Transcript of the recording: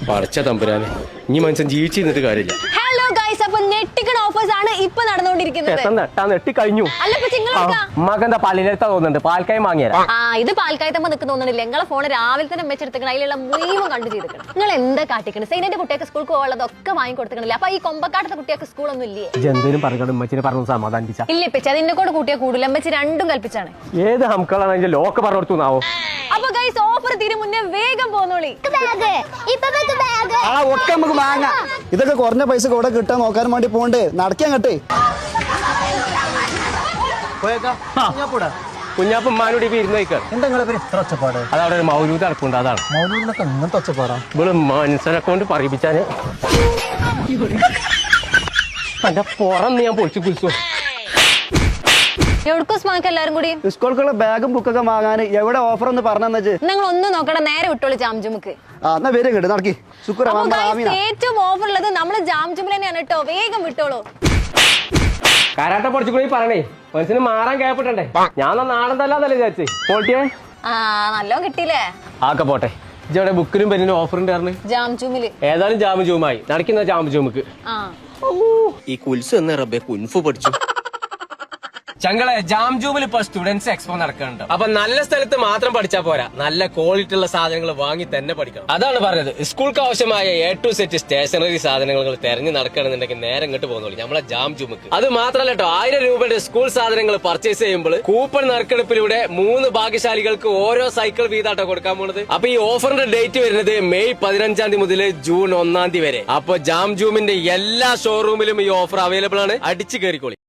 പടച്ച തമ്പുരാനെ ഇനി മനുഷ്യൻ ജീവിച്ചു നിന്നിട്ട് കാര്യമില്ല. ഹലോ ഗൈസ്, അപ്പൊ നെട്ടിക്കൺ ഓഫേഴ്സ് ആണ് ഇപ്പൊ നടന്നുകൊണ്ടിരിക്കുന്നത്. നെട്ടി കഴിഞ്ഞു. അല്ല ഇപ്പൊ ചിങ്ങളൊക്കെ ഉമ്മാക്കെന്താ പള്ളിയിലെടുത്താ തോന്നുന്നുണ്ട്, പാൽക്കായ വാങ്ങിയാ. ഇത് പാൽക്കായത്തമ്മ നിൽക്കുന്ന തോന്നുന്നില്ല. നിങ്ങളെ ഫോണ് രാവിലെ തന്നെ വെച്ചെടുത്തിക്കണം, അതിലുള്ള മുഴുവൻ കണ്ടു ചെയ്തിരിക്കണം. നിങ്ങൾ എന്താ കാട്ടിക്കണം? സൈനന്റെ കുട്ടിയൊക്കെ സ്കൂൾക്ക് പോകാനുള്ളതൊക്കെ വാങ്ങി കൊടുത്തിക്കണില്ല. അപ്പൊ ഈ കൊമ്പക്കാട്ടത്തെ കുട്ടിയൊക്കെ സ്കൂളൊന്നും ഇല്ലേ? എന്തേലും പറഞ്ഞു ഉമ്മച്ചിനെ പറഞ്ഞു സമാധാനിപ്പിച്ച ഇല്ല ഇപ്പച്ച അതിന്റെ കൂടെ കൂട്ടിയാ കൂടുതൽ അമ്മച്ചി രണ്ടും കൽപ്പിച്ചാണ്. ഏത് ഹംക്കളാണ് ലോക്ക് പറഞ്ഞു കൊടുത്തുന്നാവോ? അപ്പൊ ഗൈസ് ഓഫർ തീരും മുന്നേ വേഗം പോന്നോളി. ഒക്കെ നമുക്ക് വാങ്ങാം. ഇതൊക്കെ കുറഞ്ഞ പൈസ കൂടെ കിട്ടാൻ നോക്കാൻ വേണ്ടി പോണ്ടേ, നടക്കാൻ കേട്ടേ. കുഞ്ഞാപ്പ് ഉമ്മാനോട് ഇപ്പൊ ഇരുന്ന് വയ്ക്കാൻ എന്താ ഇത്ര ഒച്ചപ്പാട്? അതവിടെ ഒരു മൗലൂദ് നടക്കുന്നുണ്ട്, അതാണ്. മൗലൂദിനൊക്കെ ഇങ്ങനത്തെ ഒച്ചപ്പാടാ? ഇവിടെ മനസ്സിനെ കൊണ്ട് പറയിപ്പിച്ചാന് എന്റെ പുറന്ന് ഞാൻ പൊളിച്ചു കുളിച്ചു. എവിടേക്ക് എല്ലാരും കൂടി സ്കൂൾക്കുള്ള ബാഗും ബുക്കൊക്കെ വാങ്ങാൻ എവിടെ ഓഫർ ഒന്ന് പറഞ്ഞെന്നു വെച്ച് നിങ്ങൾ ഒന്നും നോക്കണ്ട, നേരെ വിട്ടോളി ജാംജുമുക്ക്. എന്നാ വരും കേട്ടോ, നടക്കി. ഏറ്റവും ഓഫർ ഉള്ളത് നമ്മള് ജാംജുമിൽ തന്നെയാണ് കേട്ടോ, വേഗം വിട്ടോളൂ. കാരാട്ട പൊടിച്ചുകൂടി പറയണേ, മനസ്സിന് മാറാൻ കേൾപ്പെട്ടണ്ടേ. ഞാൻ നാടൻ തല്ലാന്നല്ലേ വിചാരിച്ചേ. പോട്ടിയേ നല്ലോ കിട്ടിയില്ലേ? ആക്കെ പോട്ടെ. ഇജവിടെ ബുക്കിനും പെന്നിനും ഓഫർ ഉണ്ടായിരുന്നു ജാംജുമില്. ഏതായാലും ജാമുജൂമായി നടക്കുന്ന ജാമുജൂമുക്ക്. ഈ കുൽസ് എന്ന റബ്ബെ കുൻഫു പഠിച്ചു. ചങ്ങളെ ജാംജൂമിൽ ഇപ്പൊ സ്റ്റുഡൻസ് എക്സ്പോ നടക്കുന്നുണ്ട്. അപ്പൊ നല്ല സ്ഥലത്ത് മാത്രം പഠിച്ചാൽ പോരാ, നല്ല ക്വാളിറ്റി ഉള്ള സാധനങ്ങൾ വാങ്ങി തന്നെ പഠിക്കണം. അതാണ് പറഞ്ഞത്. സ്കൂൾക്ക് ആവശ്യമായ A to Z സ്റ്റേഷനറി സാധനങ്ങൾ തെരഞ്ഞു നടക്കണമെന്നുണ്ടെങ്കിൽ നേരെ ഇങ്ങോട്ട് പോകുന്നുള്ളൂ, നമ്മളെ ജാംജൂമുക്ക്. അത് മാത്രമല്ല കേട്ടോ, 1000 രൂപയുടെ സ്കൂൾ സാധനങ്ങൾ പർച്ചേസ് ചെയ്യുമ്പോൾ കൂപ്പൺ നറുക്കെടുപ്പിലൂടെ 3 ഭാഗ്യശാലികൾക്ക് ഓരോ സൈക്കിൾ വീതാട്ടോ കൊടുക്കാൻ പോണത്. അപ്പൊ ഈ ഓഫറിന്റെ ഡേറ്റ് വരുന്നത് മെയ് 15 മുതൽ ജൂൺ 1 വരെ. അപ്പൊ ജാംജൂമിന്റെ എല്ലാ ഷോറൂമിലും ഈ ഓഫർ അവൈലബിൾ ആണ്. അടിച്ചു കയറിക്കോളി.